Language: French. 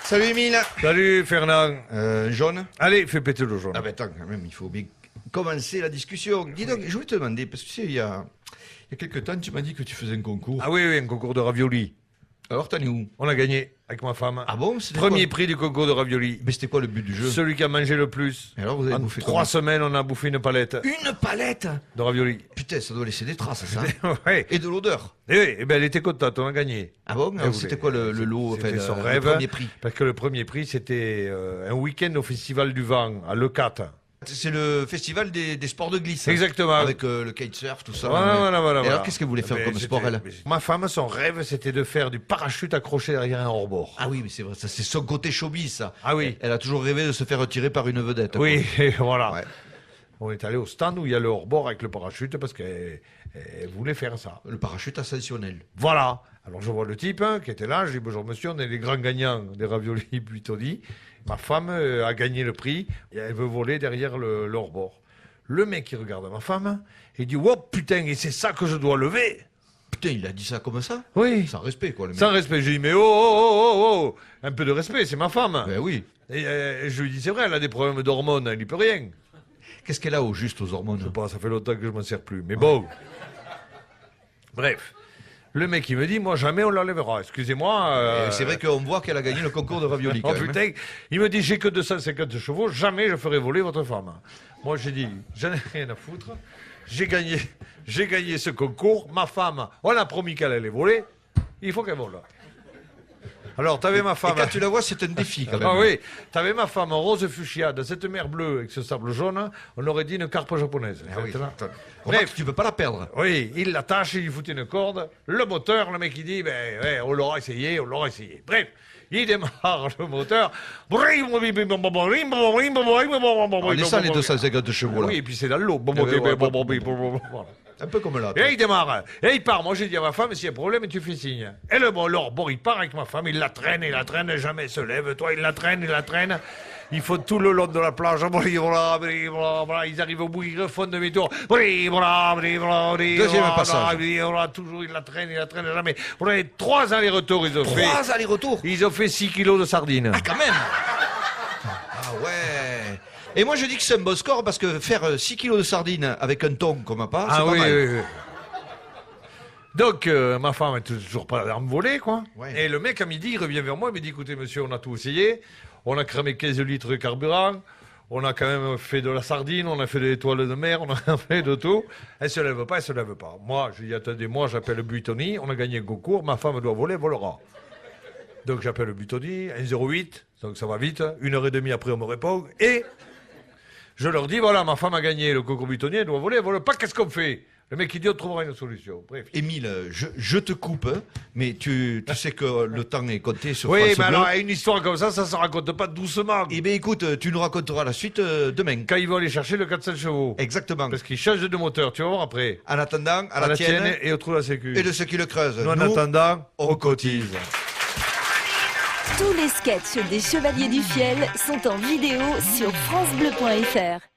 Salut Émile. Salut Fernand. Jaune. Allez, fais péter le jaune. Ah ben attends, quand même, il faut bien commencer la discussion. Dis donc, je voulais te demander, parce que tu sais, il y a quelques temps, tu m'as dit que tu faisais un concours. Ah oui, un concours de ravioli. Alors, t'en es où? On a gagné avec ma femme. Ah bon? C'était Premier quoi? prix du concours de ravioli. Mais c'était quoi le but du jeu? Celui qui a mangé le plus. Et alors, vous avez En bouffé 3 semaines, on a bouffé une palette Une palette? de ravioli. Putain, ça doit laisser des traces, ça. Ouais. Et de l'odeur. Et oui, eh ben, elle était contente, on a gagné. Ah bon? Alors, oui, c'était quoi le lot, c'était son le rêve, premier prix? Parce que le premier prix, c'était un week-end au Festival du Vent, à Leucate. C'est le festival des sports de glisse. Exactement. Avec le kitesurf, tout ça. Voilà. Et alors, qu'est-ce qu'elle voulait faire Mais comme sport, elle? Ma femme, son rêve, c'était de faire du parachute accroché derrière un hors-bord. Ah oui, mais c'est vrai, ça, c'est son côté showbiz, ça. Ah oui. Elle a toujours rêvé de se faire tirer par une vedette. quoi. Oui, et voilà. Ouais. On est allé au stand où il y a le hors-bord avec le parachute parce qu'elle voulait faire ça. Le parachute ascensionnel. Voilà. Alors je vois le type qui était là, je dis bonjour monsieur, on est les grands gagnants des raviolis Buitoni. Ma femme a gagné le prix et elle veut voler derrière le hors-bord. Le mec il regarde ma femme et dit oh putain, et c'est ça que je dois lever? Putain, il a dit ça comme ça? Oui. Sans respect, quoi, le mec. Sans respect. J'ai dit mais oh, un peu de respect, c'est ma femme. Ben oui. Et je lui dis c'est vrai, elle a des problèmes d'hormones, elle n'y peut rien. Qu'est-ce qu'elle a au juste aux hormones? Je sais pas, ça fait longtemps que je m'en sers plus. Mais bon. Bref. Le mec, il me dit, moi, jamais on l'enlèvera. Excusez-moi. C'est vrai qu'on voit qu'elle a gagné le concours de ravioli. Oh quand même, hein. putain. Il me dit, j'ai que 250 chevaux, jamais je ferai voler votre femme. Moi, j'ai dit, j'en ai rien à foutre. J'ai gagné ce concours. Ma femme, on a promis qu'elle allait voler. Il faut qu'elle vole. Alors, t'avais ma femme. Et quand tu la vois, c'est un défi, quand même. Ah oui, t'avais ma femme en rose fuchsia, dans cette mer bleue avec ce sable jaune, on aurait dit une carpe japonaise. Ah oui. Maintenant. Bref, tu peux pas la perdre. Oui, il l'attache, il lui fout une corde, le moteur, le mec il dit, ben ouais, on l'aura essayé. Bref, il démarre le moteur. On descend les 250 chevaux, là. Oui, et puis c'est dans l'eau. Un peu comme là. Et il démarre, et il part. Moi j'ai dit à ma femme, s'il y a un problème, tu fais signe. Et le bon, il part avec ma femme, il la traîne, jamais elle se lève. Toi, il la traîne. Il faut tout le long de la plage. Ils arrivent au bout, ils refont demi-tour. Deuxième passage. Toujours, il la traîne, jamais. 3 allers-retours, ils ont fait. 3 allers-retours. Ils ont fait 6 kilos de sardines. Ah, quand même. Ah ouais. Et moi, je dis que c'est un bon score parce que faire 6 kilos de sardines avec un thon comme appât, c'est pas mal. Oui. Donc, ma femme est toujours pas à me voler, quoi. Ouais. Et le mec, à midi, il revient vers moi, il me dit, écoutez, monsieur, on a tout essayé. On a cramé 15 litres de carburant. On a quand même fait de la sardine, on a fait des étoiles de mer, on a fait de tout. Elle se lève pas. Moi, je dis, attendez, moi, j'appelle Buitoni, on a gagné un concours, ma femme doit voler, elle volera. Donc, j'appelle Buitoni, 108, donc ça va vite. 1h30 après, on me répond. Et je leur dis, voilà, ma femme a gagné le concours Buitoni, elle doit voler, elle vole pas, qu'est-ce qu'on fait? Le mec, il dit, on trouvera une solution. Bref. Émile, je te coupe, hein, mais tu sais que le temps est compté sur Oui, France mais Bleu. alors, une histoire comme ça se raconte pas doucement. Eh bien, écoute, tu nous raconteras la suite demain. Quand ils vont aller chercher le 400 chevaux. Exactement. Parce qu'ils changent de moteur, tu vas voir après. En attendant, à la tienne et au trou de la sécu. et de ceux qui le creusent. Nous, en Nous, attendant, on cotise. Tous les sketchs des Chevaliers du Fiel sont en vidéo sur francebleu.fr.